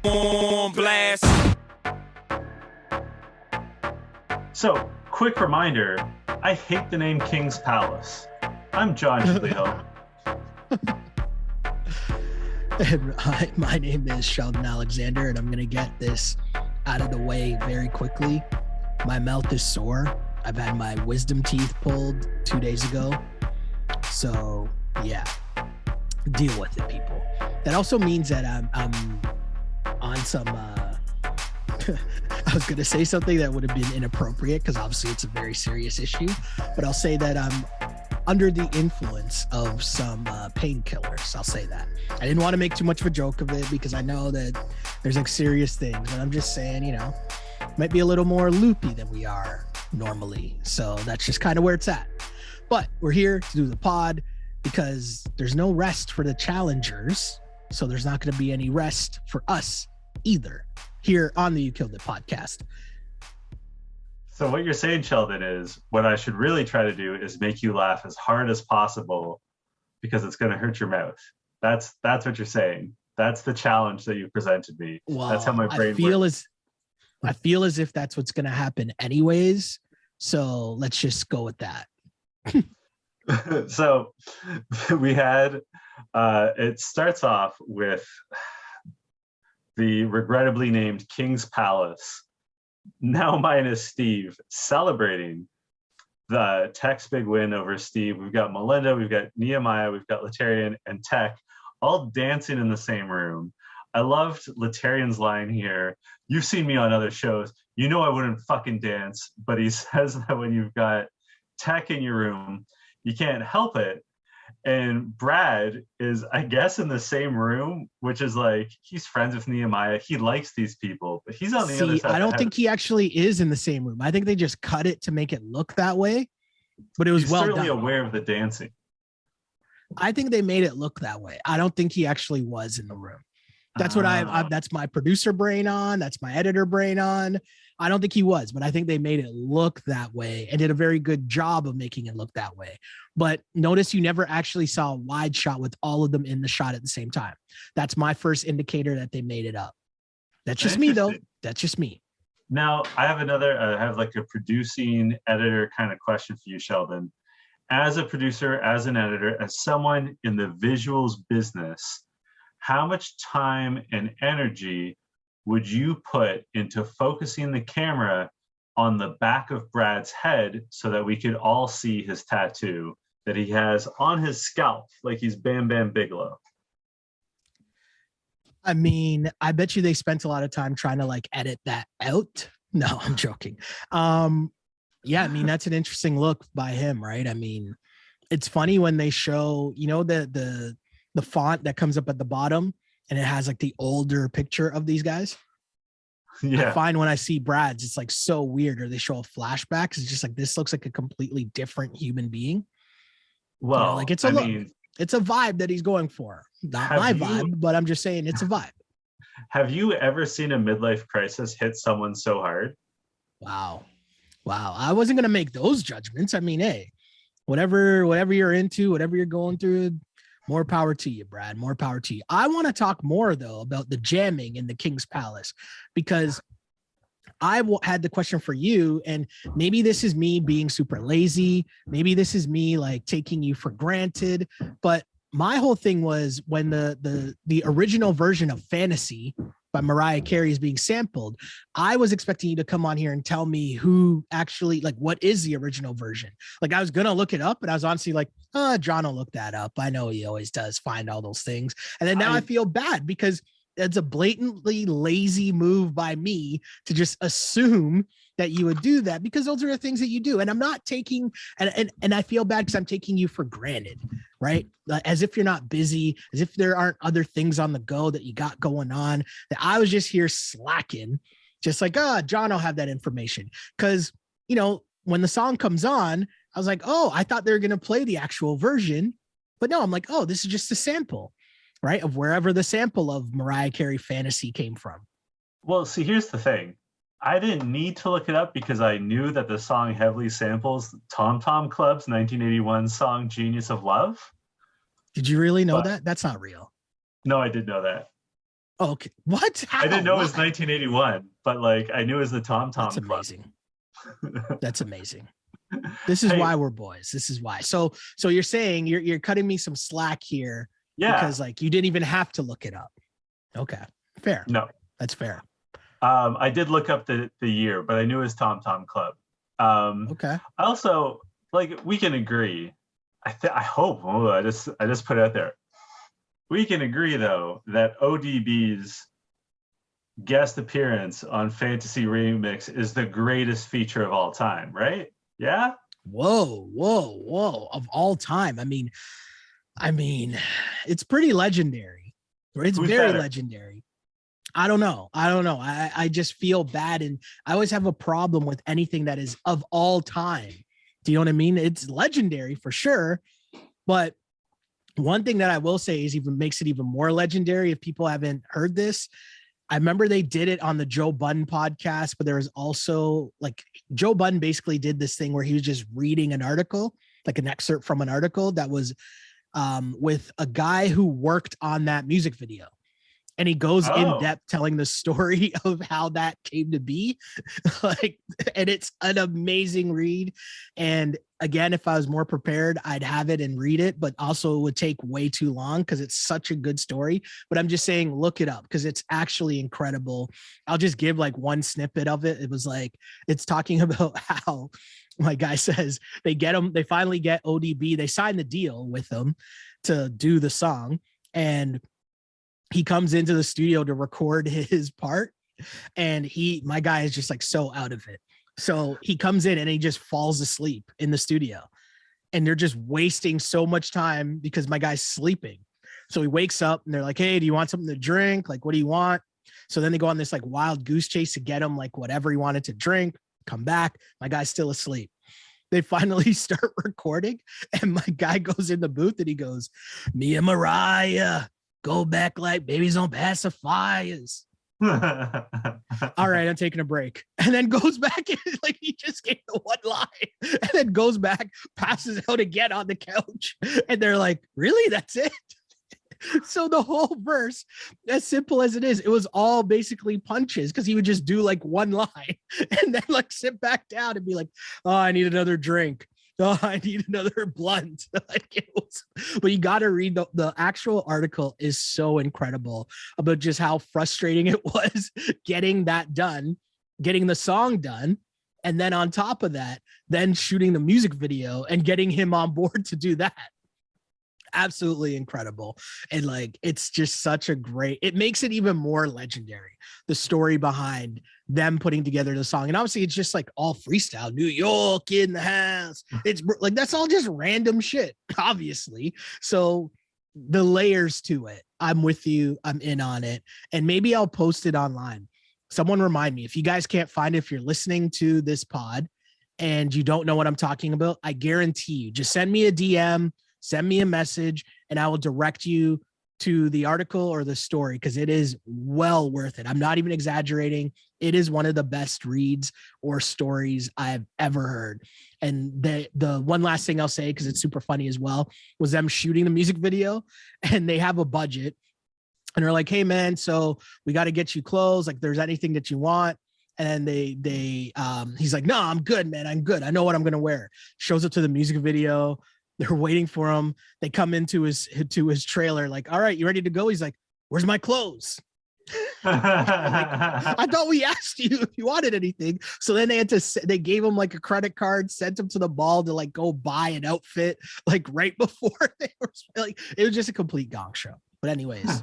on blast. So, quick reminder, I hate the name King's Palace. I'm John Julio. And my name is Sheldon Alexander, and I'm going to get this out of the way very quickly. My mouth is sore. I've had my wisdom teeth pulled 2 days ago. So, yeah, deal with it, people. That also means that I'm on some... I was going to say something that would have been inappropriate because obviously it's a very serious issue, but I'll say that I'm under the influence of some painkillers. I'll say that. I didn't want to make too much of a joke of it because I know that there's like serious things, but I'm just saying, you know, might be a little more loopy than we are normally. So that's just kind of where it's at. But we're here to do the pod because there's no rest for the challengers. So there's not going to be any rest for us either here on the You Killed It podcast. So what you're saying, Sheldon, is what I should really try to do is make you laugh as hard as possible because it's going to hurt your mouth. That's what you're saying. That's the challenge that you presented me. Well, that's how my brain works. I feel as if that's what's going to happen anyways. So let's just go with that. So we had, it starts off with the regrettably named King's Palace, now minus Steve, celebrating the Tech's big win over Steve. We've got Melinda, we've got Nehemiah, we've got Latarian and Tech all dancing in the same room. I loved Latarian's line here. You've seen me on other shows. You know I wouldn't fucking dance, but he says that when you've got Tech in your room, you can't help it. And Brad is, I guess, in the same room, which is like, he's friends with Nehemiah. He likes these people, but he's on the other side. I don't think he actually is in the same room. I think they just cut it to make it look that way, but it was well done. He's certainly aware of the dancing. I think they made it look that way. I don't think he actually was in the room. That's what that's my producer brain on. That's my editor brain on. I don't think he was, but I think they made it look that way and did a very good job of making it look that way. But notice you never actually saw a wide shot with all of them in the shot at the same time. That's my first indicator that they made it up. That's just me, though. That's just me. Now, I have like a producing editor kind of question for you, Sheldon. As a producer, as an editor, as someone in the visuals business, how much time and energy would you put into focusing the camera on the back of Brad's head so that we could all see his tattoo that he has on his scalp, like he's Bam Bam Bigelow? I mean, I bet you they spent a lot of time trying to like edit that out. No, I'm joking. Yeah, I mean, that's an interesting look by him, right? I mean, it's funny when they show, you know, the font that comes up at the bottom and it has like the older picture of these guys. Yeah. I find when I see Brad's, it's like so weird, or they show a flashback. It's just like, this looks like a completely different human being. Well, you know, like it's a vibe that he's going for. Not my vibe, but I'm just saying it's a vibe. Have you ever seen a midlife crisis hit someone so hard? Wow. I wasn't going to make those judgments. I mean, hey, whatever you're into, whatever you're going through, more power to you, Brad. More power to you. I want to talk more, though, about the jamming in the King's Palace, because I had the question for you, and maybe this is me being super lazy. Maybe this is me like taking you for granted. But my whole thing was when the original version of Fantasy by Mariah Carey is being sampled, I was expecting you to come on here and tell me who actually, like, what is the original version? Like, I was going to look it up, and I was honestly like, John will look that up. I know he always does find all those things. And then now I feel bad because it's a blatantly lazy move by me to just assume that you would do that, because those are the things that you do. And I'm not taking, and I feel bad because I'm taking you for granted, right? As if you're not busy, as if there aren't other things on the go that you got going on, that I was just here slacking, just like, John will have that information. Because, you know, when the song comes on, I was like, I thought they were going to play the actual version, but no, I'm like, this is just a sample, right? Of wherever the sample of Mariah Carey Fantasy came from. Well, see, here's the thing. I didn't need to look it up because I knew that the song heavily samples Tom Tom Club's 1981 song Genius of Love. Did you really know that? That's not real. No, I did know that. Oh, okay. What? How? I didn't know it was Why? 1981, but like I knew it was the Tom That's Tom Club. amazing. That's amazing. This is why we're boys. This is why. So you're saying you're cutting me some slack here because like you didn't even have to look it up. Okay. Fair. No. That's fair. I did look up the year, but I knew it was Tom Tom Club. Okay. I also like we can agree. I hope. I just put it out there. We can agree though that ODB's guest appearance on Fantasy Remix is the greatest feature of all time, right? Yeah. Whoa. Of all time. I mean, it's pretty legendary. It's Who's very better? legendary. I don't know. I just feel bad. And I always have a problem with anything that is of all time. Do you know what I mean? It's legendary for sure. But one thing that I will say is even makes it even more legendary. If people haven't heard this, I remember they did it on the Joe Budden podcast, but there was also like Joe Budden basically did this thing where he was just reading an article, like an excerpt from an article that was with a guy who worked on that music video. And he goes in depth telling the story of how that came to be. Like, and it's an amazing read. And again, if I was more prepared, I'd have it and read it, but also it would take way too long because it's such a good story. But I'm just saying, look it up because it's actually incredible. I'll just give like one snippet of it. It was like, it's talking about how my guy says they finally get ODB. They sign the deal with them to do the song. And he comes into the studio to record his part, and my guy is just like so out of it. So he comes in and he just falls asleep in the studio, and they're just wasting so much time because my guy's sleeping. So he wakes up and they're like, "Hey, do you want something to drink? Like, what do you want?" So then they go on this like wild goose chase to get him like whatever he wanted to drink. Come back, my guy's still asleep. They finally start recording, and my guy goes in the booth and he goes, "Me and Mariah go back like babies on pacifiers." All right, I'm taking a break. And then goes back and like he just gave the one line and then goes back, passes out again on the couch. And they're like, really? That's it? So the whole verse, as simple as it is, it was all basically punches because he would just do like one line and then like sit back down and be like, "Oh, I need another drink. Oh, I need another blunt." Like it was, but you got to read the actual article is so incredible about just how frustrating it was getting that done, getting the song done. And then on top of that, then shooting the music video and getting him on board to do that. Absolutely incredible. And like, it's just such a great, it makes it even more legendary. The story behind them putting together the song. And obviously it's just like all freestyle, New York in the house. It's like, that's all just random shit, obviously. So the layers to it, I'm with you. I'm in on it. And maybe I'll post it online. Someone remind me if you guys can't find it, if you're listening to this pod and you don't know what I'm talking about, I guarantee you just send me a DM, send me a message, and I will direct you to the article or the story because it is well worth it. I'm not even exaggerating. It is one of the best reads or stories I've ever heard. And the one last thing I'll say, because it's super funny as well, was them shooting the music video, and they have a budget. And they're like, "Hey, man, so we got to get you clothes. Like, there's anything that you want." And then he's like, "No, I'm good, man. I'm good. I know what I'm going to wear." Shows up to the music video. They're waiting for him. They come into his trailer like, "All right, you ready to go?" He's like, "Where's my clothes?" Like, I thought we asked you if you wanted anything. So then they gave him like a credit card, sent him to the mall to like go buy an outfit like right before they were like, it was just a complete gong show. But anyways,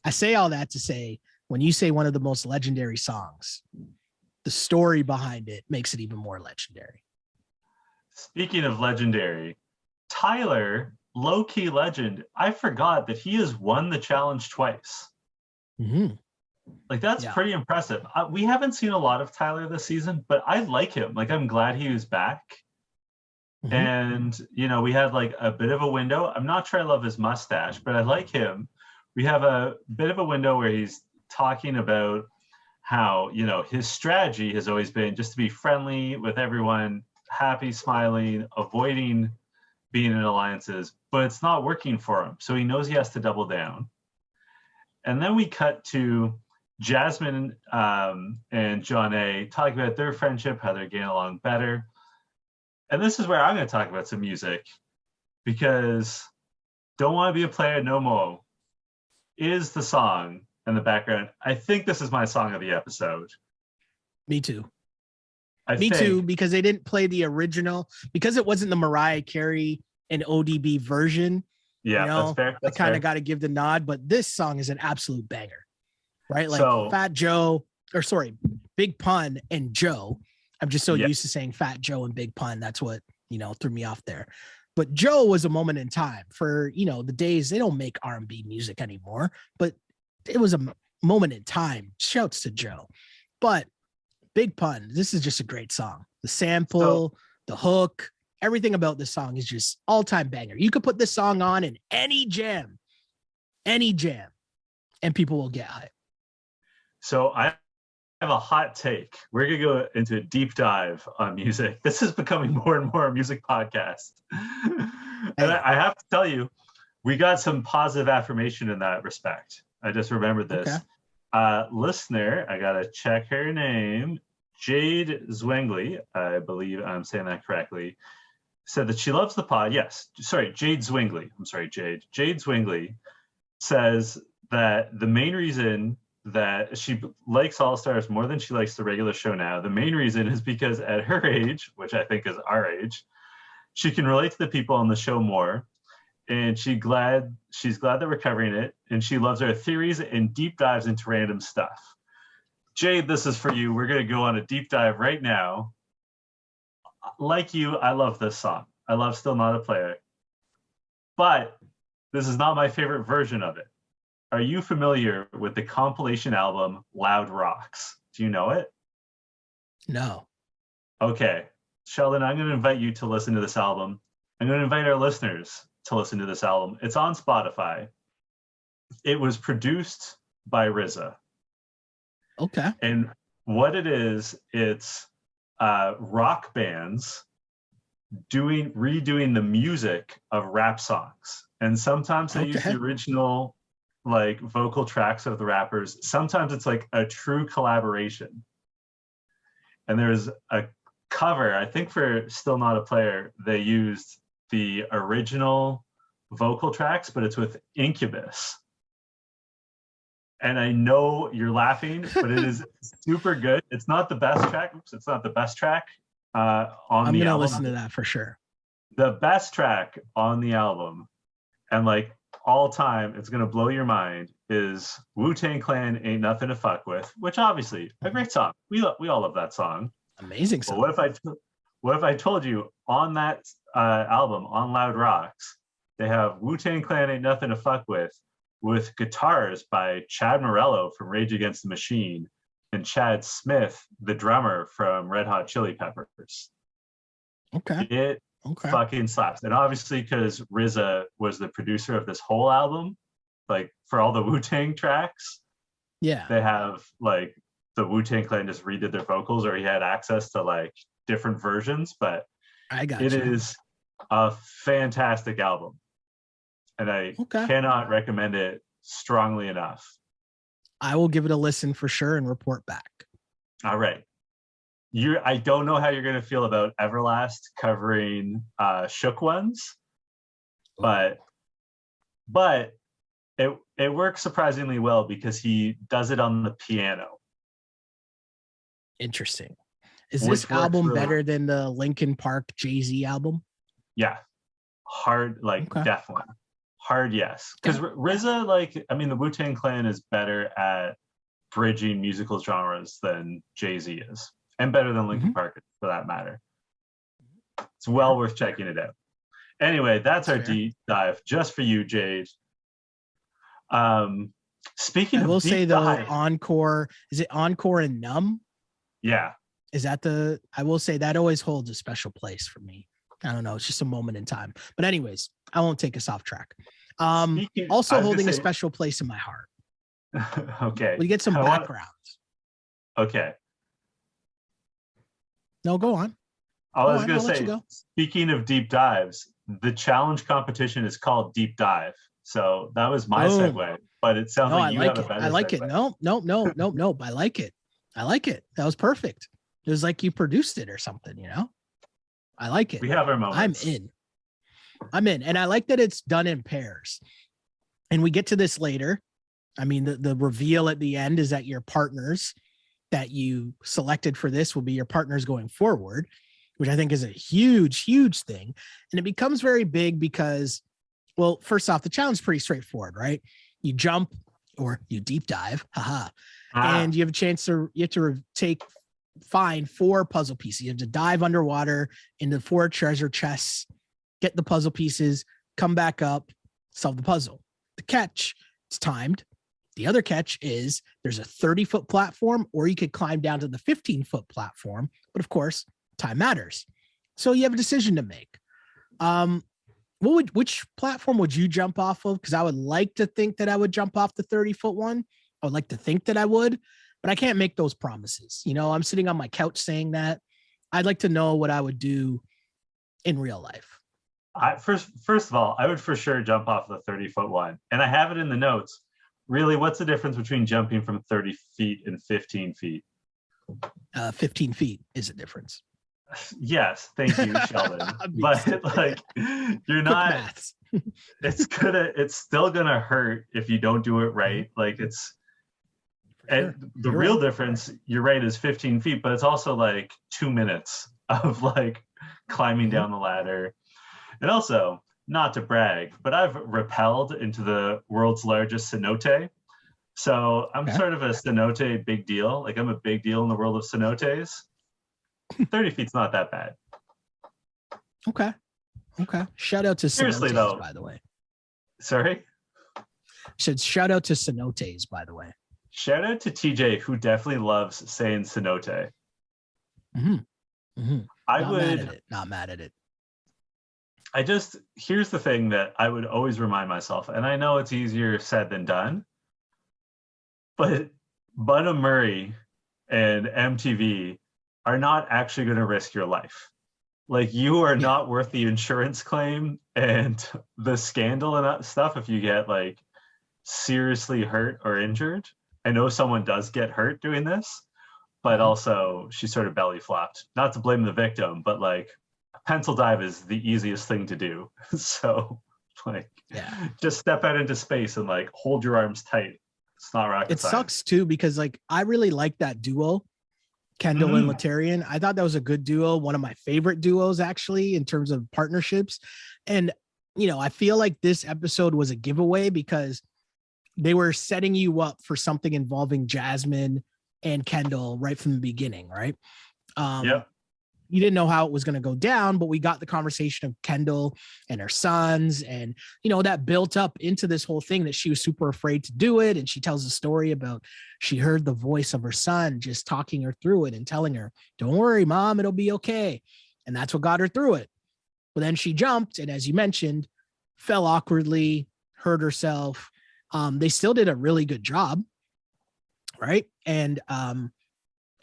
I say all that to say, when you say one of the most legendary songs, the story behind it makes it even more legendary. Speaking of legendary, Tyler, low-key legend. I forgot that he has won the challenge twice. Mm-hmm. Like, that's pretty impressive. We haven't seen a lot of Tyler this season, but I like him. Like, I'm glad he was back. Mm-hmm. And, you know, we had like a bit of a window. I'm not sure I love his mustache, but I like him. We have a bit of a window where he's talking about how, you know, his strategy has always been just to be friendly with everyone, happy, smiling, avoiding being in alliances, but it's not working for him. So he knows he has to double down. And then we cut to Jasmine and John A. talking about their friendship, how they're getting along better. And this is where I'm going to talk about some music, because Don't Want to Be a Player No More is the song in the background. I think this is my song of the episode. Me too. Me too, because they didn't play the original, because it wasn't the Mariah Carey and ODB version. Yeah, that's fair. I kind of got to give the nod, but this song is an absolute banger, right? Like Big Pun and Joe. I'm just so used to saying Fat Joe and Big Pun. That's what, threw me off there. But Joe was a moment in time for, the days they don't make R&B music anymore, but it was a moment in time. Shouts to Joe. But Big Pun, this is just a great song. The sample, the hook, everything about this song is just all-time banger. You could put this song on in any jam, and people will get hype. So I have a hot take. We're going to go into a deep dive on music. This is becoming more and more a music podcast. And I have to tell you, we got some positive affirmation in that respect. I just remembered this. Okay. Listener, I got to check her name. Jade Zwingli, I believe I'm saying that correctly, said that she loves the pod. Yes, sorry, Jade Zwingli. I'm sorry, Jade. Jade Zwingli says that the main reason that she likes All Stars more than she likes the regular show now, the main reason is because at her age, which I think is our age, she can relate to the people on the show more. And she's glad that we're covering it. And she loves our theories and deep dives into random stuff. Jade, this is for you. We're going to go on a deep dive right now. Like you, I love this song. I love Still Not a Player. But this is not my favorite version of it. Are you familiar with the compilation album Loud Rocks? Do you know it? No. Okay. Sheldon, I'm going to invite you to listen to this album. I'm going to invite our listeners to listen to this album. It's on Spotify. It was produced by RZA. Okay. And what it is, it's rock bands redoing the music of rap songs. And sometimes they use the original vocal tracks of the rappers. Sometimes it's like a true collaboration. And there's a cover, I think for Still Not a Player, they used the original vocal tracks, but it's with Incubus. And I know you're laughing, but it is super good. It's not the best track. It's not the best track on the album. I'm going to listen to that for sure. The best track on the album, and all time, it's going to blow your mind, is Wu-Tang Clan Ain't Nothing to Fuck With, which obviously a great song. We all love that song. Amazing song. But what if I told you on that album, on Loud Rocks, they have Wu-Tang Clan Ain't Nothing to Fuck with guitars by Chad Morello from Rage Against the Machine and Chad Smith, the drummer from Red Hot Chili Peppers. Okay. It fucking slaps. And obviously because RZA was the producer of this whole album, for all the Wu-Tang tracks, they have the Wu-Tang Clan just redid their vocals, or he had access to different versions, but it is a fantastic album. And I cannot recommend it strongly enough. I will give it a listen for sure and report back. All right. I don't know how you're going to feel about Everlast covering Shook Ones, but it works surprisingly well because he does it on the piano. Interesting. Is this album better than the Linkin Park Jay-Z album? Yeah. Hard, definitely. Hard, yes. Because RZA, the Wu-Tang Clan is better at bridging musical genres than Jay-Z is. And better than Linkin Park, for that matter. It's well worth checking it out. Anyway, that's our deep dive, just for you, Jade. Speaking of I will say, though, dive, Encore, is it Encore and Numb? Yeah. Is that I will say that always holds a special place for me. I don't know. It's just a moment in time. But anyways, I won't take us off track. Also holding a special place in my heart. Okay. We get some background. Okay. No, go on. I was going to say, speaking of deep dives, the challenge competition is called Deep Dive. So that was my segue. but it sounds No, like I you like have a it. better I like it. segue. No. I like it. I like it. That was perfect. It was like you produced it or something, you know? I like it. We have our I'm moments. in. I'm in. And I like that it's done in pairs. And we get to this later. I mean, the reveal at the end is that your partners that you selected for this will be your partners going forward, which I think is a huge, huge thing. And it becomes very big because, well, first off, the challenge is pretty straightforward, right? You jump or you deep dive, and you have a chance to, you have to find 4 puzzle pieces. You have to dive underwater into 4 treasure chests, get the puzzle pieces, come back up, solve the puzzle. The catch, it's timed. The other catch is there's a 30-foot platform, or you could climb down to the 15-foot platform. But of course, time matters. So you have a decision to make. Which platform would you jump off of? Because I would like to think that I would jump off the 30-foot one. I would like to think that I would, but I can't make those promises. You know, I'm sitting on my couch saying that. I'd like to know what I would do in real life. First of all, I would for sure jump off the 30-foot one. And I have it in the notes. Really, what's the difference between jumping from 30 feet and 15 feet? 15 feet is a difference. Yes, thank you, Sheldon. But like, you're not. It's still gonna hurt if you don't do it right. Like the real difference, you're right, is 15 feet, but it's also like 2 minutes of like climbing down the ladder. And also, not to brag, but I've rappelled into the world's largest cenote. So I'm sort of a cenote big deal. Like, I'm a big deal in the world of cenotes. 30 feet's not that bad. Okay. Shout out to Seriously, cenotes, though. by the way. Sorry? Should shout out to cenotes, by the way. Shout out to TJ, who definitely loves saying cenote. Not mad at it. Here's the thing that I would always remind myself, and I know it's easier said than done, but Bunna Murray and MTV are not actually going to risk your life. Like, you are not worth the insurance claim and the scandal and that stuff if you get like seriously hurt or injured. I know someone does get hurt doing this, but also she sort of belly flopped. Not to blame the victim, but like, a pencil dive is the easiest thing to do. So like, just step out into space and like hold your arms tight. It's not rocket science. It sucks too, because like, I really like that duo, Kendall and Latarian. I thought that was a good duo. One of my favorite duos, actually, in terms of partnerships. And, you know, I feel like this episode was a giveaway because they were setting you up for something involving Jasmine and Kendall right from the beginning, right? You didn't know how it was going to go down, but we got the conversation of Kendall and her sons. And, you know, that built up into this whole thing that she was super afraid to do it. And she tells a story about she heard the voice of her son just talking her through it and telling her, don't worry, Mom, it'll be okay. And that's what got her through it. But then she jumped. And as you mentioned, fell awkwardly, hurt herself. They still did a really good job. Right. And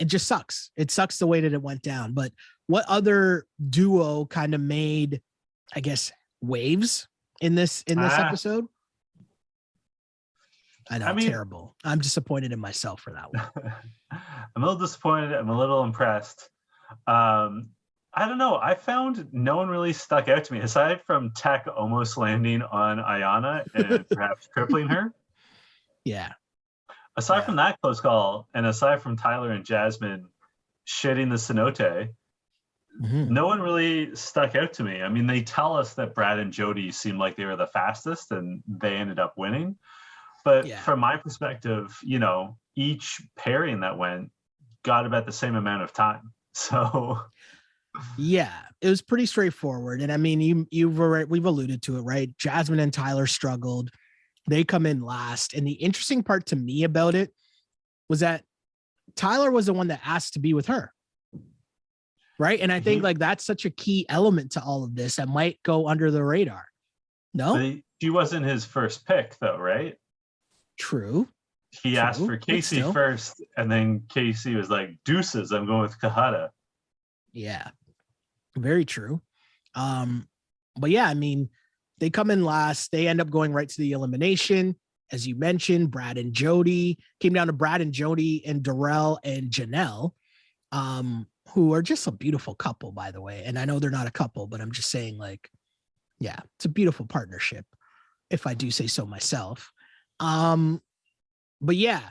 it just sucks. It sucks the way that it went down. But what other duo kind of made, I guess, waves in this episode? I know, terrible. I'm disappointed in myself for that one. I'm a little disappointed. I'm a little impressed. I don't know. I found no one really stuck out to me, aside from Tech almost landing on Ayana and perhaps crippling her. Yeah. Aside from that close call, and aside from Tyler and Jasmine shitting the cenote, no one really stuck out to me. I mean, they tell us that Brad and Jody seemed like they were the fastest and they ended up winning. But from my perspective, you know, each pairing that went got about the same amount of time. So yeah, it was pretty straightforward. And I mean, we've alluded to it, right? Jasmine and Tyler struggled. They come in last. And the interesting part to me about it was that Tyler was the one that asked to be with her. Right. And I think like that's such a key element to all of this that might go under the radar. No, she wasn't his first pick, though, right? True. He asked for Casey first, and then Casey was like, deuces, I'm going with Kahada. Yeah, very true. But yeah, I mean, they come in last. They end up going right to the elimination. as you mentioned, Brad and Jody. Came down to Brad and Jody and Darrell and Janelle, who are just a beautiful couple, by the way. And I know they're not a couple, but I'm just saying, like, yeah, it's a beautiful partnership, if I do say so myself. But yeah,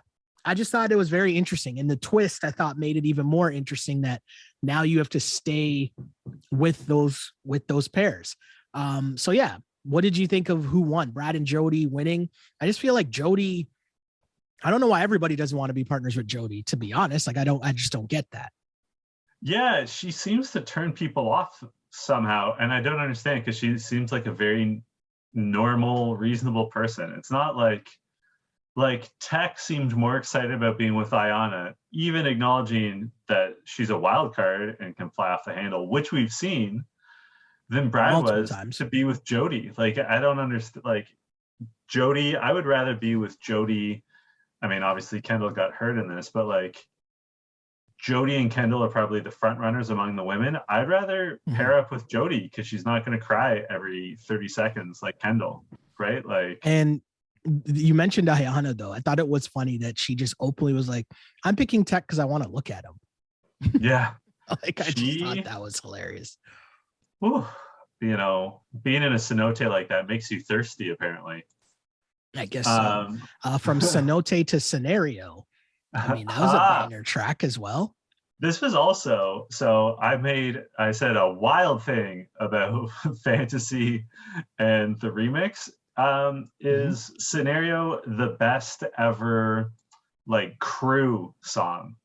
I just thought it was very interesting. And the twist, I thought, made it even more interesting that now you have to stay with those pairs. So yeah, what did you think of who won? Brad and Jody winning? I just feel like Jody, I don't know why everybody doesn't want to be partners with Jody, to be honest. Like, I just don't get that. Yeah, she seems to turn people off somehow, and I don't understand, because she seems like a very normal, reasonable person. It's not like Tech seemed more excited about being with Ayana, even acknowledging that she's a wild card and can fly off the handle, which we've seen, than Brad Multiple was times. to be with Jody. Like, I don't understand. Like, Jody, I would rather be with Jody. I mean, obviously Kendall got hurt in this, but like, Jody and Kendall are probably the front runners among the women. I'd rather pair up with Jody, because she's not going to cry every 30 seconds like Kendall, right? Like, and you mentioned Ayana, though. I thought it was funny that she just openly was like, I'm picking Tech because I want to look at him. yeah. Like, I just thought that was hilarious. Whew, you know, being in a cenote like that makes you thirsty, apparently. I guess so. From cenote to scenario. I mean, that was a banger track as well. This was also, so I said a wild thing about Fantasy and the remix. Is Scenario the best ever, like, crew song?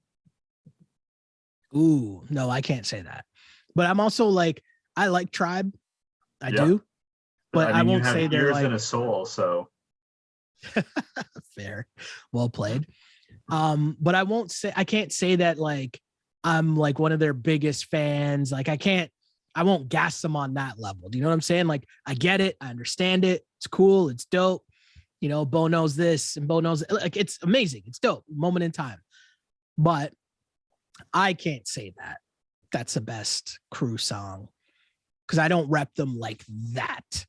Ooh, no, I can't say that. But I'm also like, I like Tribe. I do. But I won't say they're like, ears and a soul, so fair. Well played. But I can't say that like I'm like one of their biggest fans. Like, I won't gas them on that level. Do you know what I'm saying? Like, I get it. I understand it. It's cool. It's dope. You know, Bo knows this and Bo knows, like, it's amazing. It's dope. Moment in time. But I can't say that that's the best crew song, because I don't rep them like that.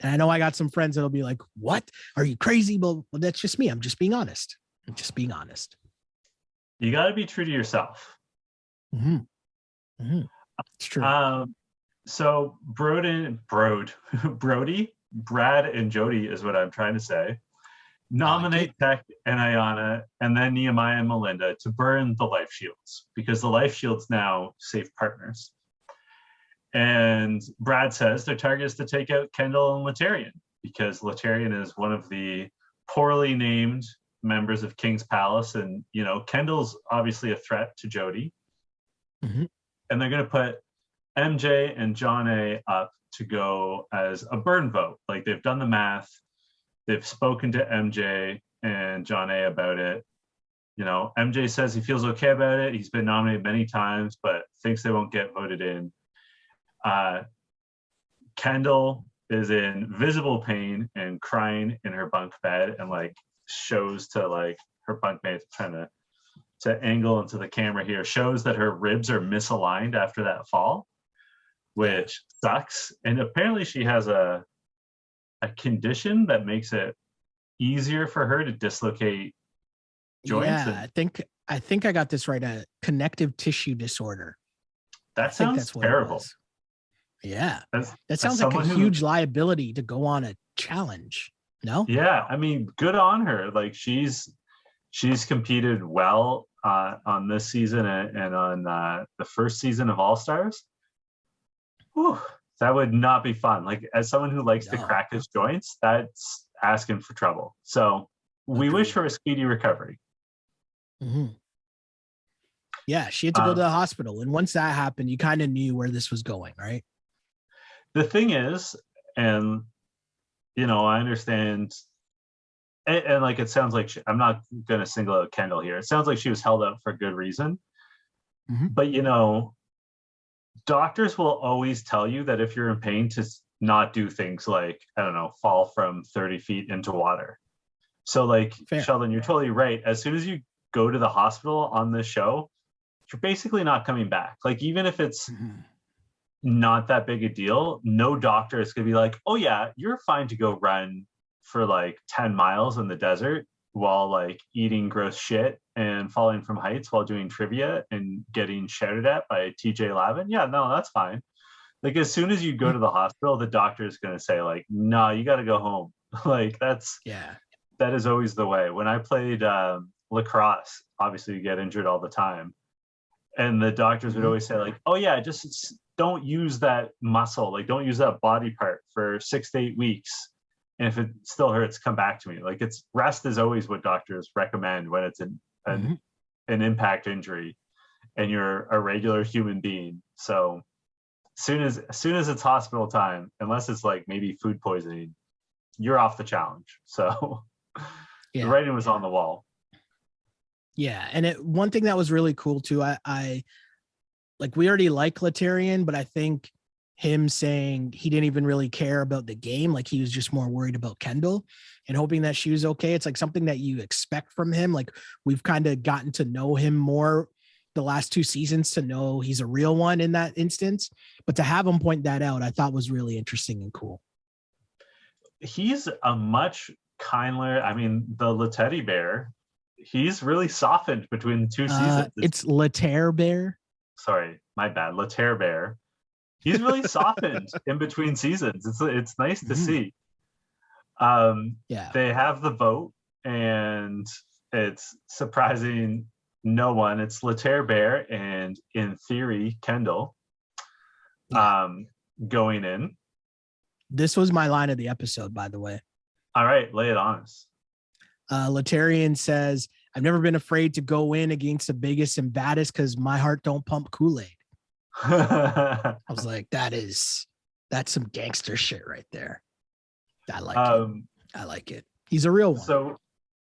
And I know I got some friends that'll be like, what? Are you crazy? Well, that's just me. I'm just being honest. You got to be true to yourself. It's true. So Brody, Brad and Jody is what I'm trying to say. Nominate Tech and Ayana, and then Nehemiah and Melinda to burn the life shields, because the life shields now safe partners. And Brad says their target is to take out Kendall and Latarian, because Latarian is one of the poorly named members of King's Palace, and you know, Kendall's obviously a threat to Jody. And they're going to put MJ and John A up to go as a burn vote. Like, they've done the math. They've spoken to MJ and John A about it. You know, MJ says he feels okay about it. He's been nominated many times, but thinks they won't get voted in. Kendall is in visible pain and crying in her bunk bed, and like shows to like her bunkmate, trying to angle into the camera here, shows that her ribs are misaligned after that fall, which sucks. And apparently she has a condition that makes it easier for her to dislocate joints. Yeah, I think I got this right. A connective tissue disorder. That sounds terrible. Yeah, that sounds like a huge liability to go on a challenge. No? Yeah, I mean, good on her. Like, she's competed well on this season and on the first season of All Stars. Whew, that would not be fun. Like, as someone who likes to crack his joints, that's asking for trouble. So we wish her a speedy recovery. Yeah, she had to go to the hospital. And once that happened, you kind of knew where this was going, right? The thing is, and, you know, I understand, and like, it sounds like I'm not going to single out Kendall here. It sounds like she was held out for good reason. But, you know, doctors will always tell you that if you're in pain, to not do things like, I don't know, fall from 30 feet into water. So like, Sheldon, you're totally right. As soon as you go to the hospital on this show, you're basically not coming back. Like, even if it's not that big a deal, no doctor is going to be like, oh yeah, you're fine to go run for like 10 miles in the desert while like eating gross shit and falling from heights while doing trivia and getting shouted at by TJ Lavin, yeah, no, that's fine. Like as soon as you go to the hospital, the doctor is going to say like, no, you got to go home. Like that is always the way. When I played lacrosse, obviously you get injured all the time. And the doctors would always say like, oh yeah, just don't use that muscle. Like don't use that body part for 6 to 8 weeks. And if it still hurts, come back to me. Like it's rest is always what doctors recommend when it's an impact injury and you're a regular human being. So as soon as it's hospital time, unless it's like maybe food poisoning, you're off the challenge. So the writing was on the wall. Yeah. And one thing that was really cool too, I like, we already like Letarian, but I think him saying he didn't even really care about the game. Like he was just more worried about Kendall and hoping that she was okay. It's like something that you expect from him. Like we've kind of gotten to know him more the last 2 seasons to know he's a real one in that instance, but to have him point that out, I thought was really interesting and cool. He's a much kinder, I mean, the Leteti bear, he's really softened between 2 seasons. It's Leterre Bear. Sorry, my bad. Leterre Bear. He's really softened in between seasons. It's nice to see. They have the vote, and it's surprising no one. It's Leterre Bear and in theory Kendall going in. This was my line of the episode, by the way. All right, lay it on us. Letarian says, I've never been afraid to go in against the biggest and baddest because my heart don't pump Kool-Aid. I was like, that's some gangster shit right there. I like it. I like it. He's a real one. So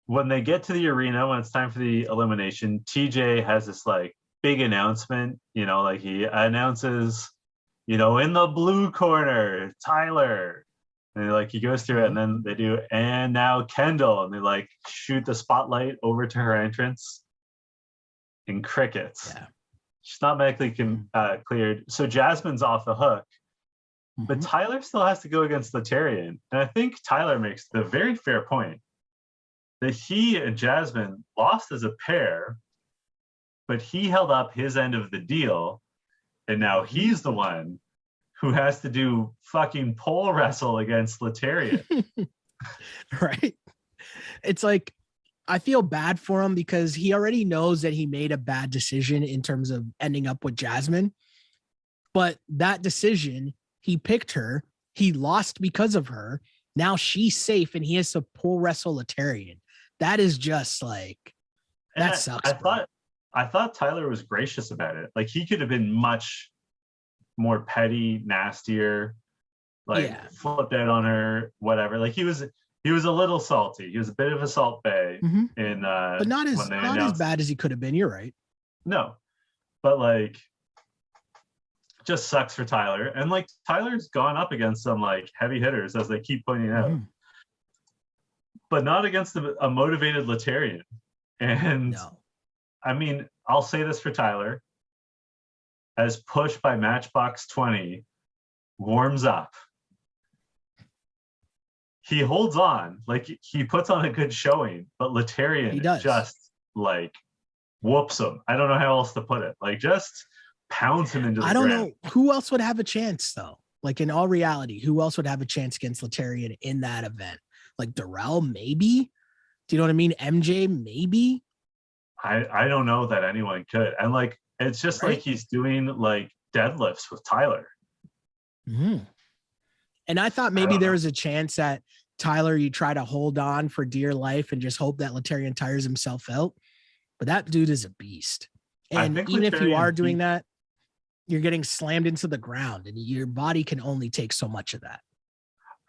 when they get to the arena, when it's time for the elimination, TJ has this like big announcement, like he announces, in the blue corner, Tyler. And like he goes through it and then they do, and now Kendall, and they like shoot the spotlight over to her entrance in crickets. Yeah. She's not medically cleared. So Jasmine's off the hook. But Tyler still has to go against Letarian. And I think Tyler makes the very fair point that he and Jasmine lost as a pair, but he held up his end of the deal. And now he's the one who has to do fucking pole wrestle against Letarian. Right. It's like, I feel bad for him because he already knows that he made a bad decision in terms of ending up with Jasmine. But that decision, he picked her. He lost because of her. Now she's safe and he has to pole wrestle Letarian. That is just like, that sucks. I thought Tyler was gracious about it. Like he could have been much more petty, nastier, flipped out on her, whatever. Like he was a little salty. He was a bit of a salt bay but not as bad as he could have been. You're right. No, but like, just sucks for Tyler. And like Tyler's gone up against some like heavy hitters, as they keep pointing out, but not against a motivated Letarian. And I mean, I'll say this for Tyler: as Push by Matchbox 20 warms up, he holds on, like he puts on a good showing, but Letarian just like whoops him. I don't know how else to put it. Like just pounds him into the ground. I don't know who else would have a chance though. Like in all reality, who else would have a chance against Letarian in that event? Like Darrell, maybe. Do you know what I mean? MJ, maybe. I don't know that anyone could. And like it's just like he's doing like deadlifts with Tyler. And I thought maybe there was a chance that Tyler, you try to hold on for dear life and just hope that Letarian tires himself out. But that dude is a beast. And even if you are doing that, you're getting slammed into the ground and your body can only take so much of that.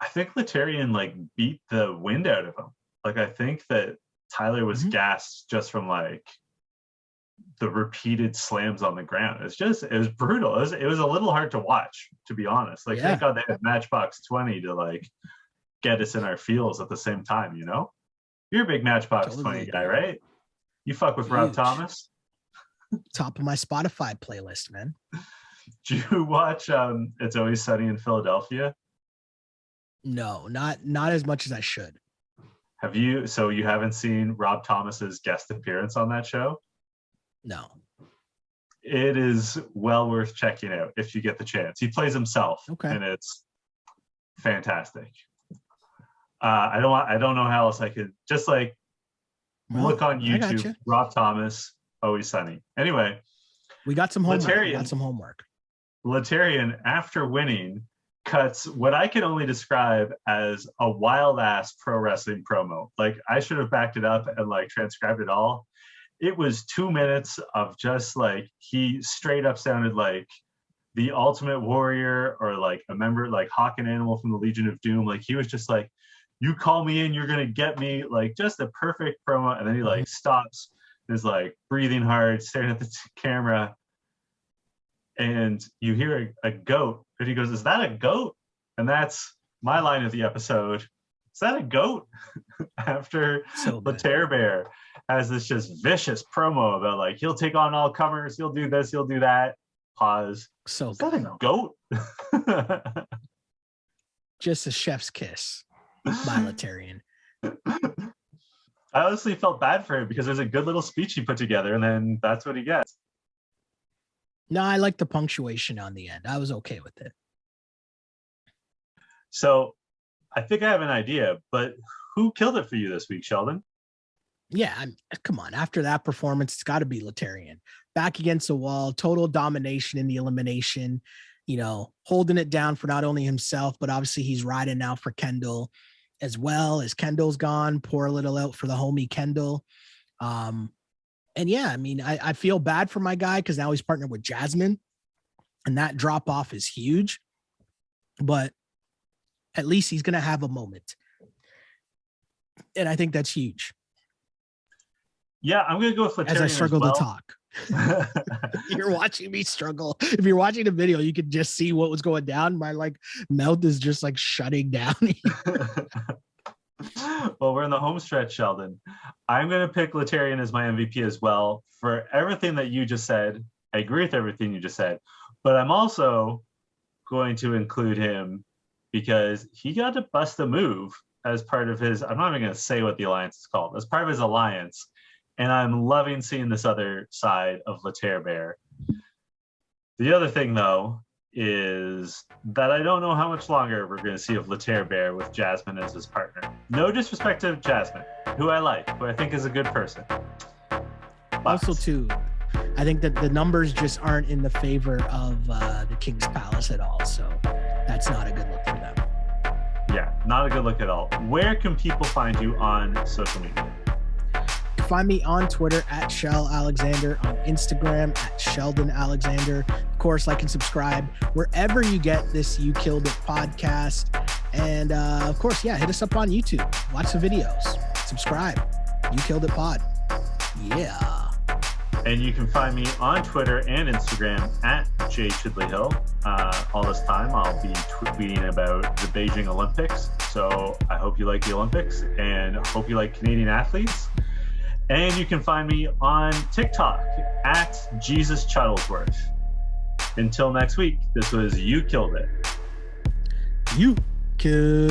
I think Letarian like beat the wind out of him. Like I think that Tyler was gassed just from like the repeated slams on the ground. It was brutal. It was a little hard to watch, to be honest. Like thank God they had Matchbox 20 to like get us in our feels at the same time, You're a big Matchbox 20 guy, right? You fuck with Rob Thomas? Top of my Spotify playlist, man. Do you watch It's Always Sunny in Philadelphia? No, not as much as I should. Have you? So you haven't seen Rob Thomas's guest appearance on that show? No. It is well worth checking out if you get the chance. He plays himself, and it's fantastic. I don't know how else I could just like look on YouTube. Rob Thomas, Always Sunny. Anyway, we got some homework. Laterian, after winning, cuts what I can only describe as a wild ass pro wrestling promo. Like, I should have backed it up and like transcribed it all. It was 2 minutes of just like, he straight up sounded like the Ultimate Warrior or like a member, like Hawk and Animal from the Legion of Doom. Like, he was just like, you call me in, you're gonna get me. Like, just a perfect promo. And then he like stops, is like breathing hard, staring at the camera, and you hear a goat, and he goes, "Is that a goat?" And that's my line of the episode. Is that a goat? After Later Bear has this just vicious promo about like, he'll take on all comers, he'll do this, he'll do that. Pause. So is that a goat? Just a chef's kiss by Laterian. I honestly felt bad for him because there's a good little speech he put together, and then that's what he gets. No, I like the punctuation on the end. I was okay with it. So I think I have an idea, but who killed it for you this week, Sheldon? Yeah, come on. After that performance, it's got to be Laterian. Back against the wall, total domination in the elimination, you know, holding it down for not only himself, but obviously he's riding now for Kendall as well. As Kendall's gone, pour a little out for the homie Kendall. And yeah, I mean, I feel bad for my guy because now he's partnered with Jasmine, and that drop off is huge, but at least he's going to have a moment. And I think that's huge. Yeah, I'm going to go with Laterian as I struggle to talk. You're watching me struggle. If you're watching the video, you can just see what was going down. My like mouth is just like shutting down. Well, we're in the home stretch, Sheldon. I'm going to pick Laterian as my MVP as well for everything that you just said. I agree with everything you just said, but I'm also going to include him because he got to bust a move as part of his, I'm not even going to say what the alliance is called, as part of his alliance. And I'm loving seeing this other side of Later Bear. The other thing, though, is that I don't know how much longer we're going to see of Later Bear with Jasmine as his partner. No disrespect to Jasmine, who I like, who I think is a good person. But also, too, I think that the numbers just aren't in the favor of the King's Palace at all. So that's not a good look for them. Yeah, not a good look at all. Where can people find you on social media? Find me on Twitter at Shell Alexander, on Instagram at Sheldon Alexander. Of course, like and subscribe wherever you get this You Killed It podcast. And of course, yeah, hit us up on YouTube. Watch the videos. Subscribe. You Killed It pod. Yeah. And you can find me on Twitter and Instagram at Jay Chidley-Hill. All this time, I'll be tweeting about the Beijing Olympics. So I hope you like the Olympics and hope you like Canadian athletes. And you can find me on TikTok at Jesus Shuttlesworth. Until next week, this was You Killed It. You killed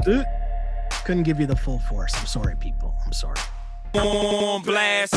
it. Couldn't give you the full force. I'm sorry, people. I'm sorry. On blast.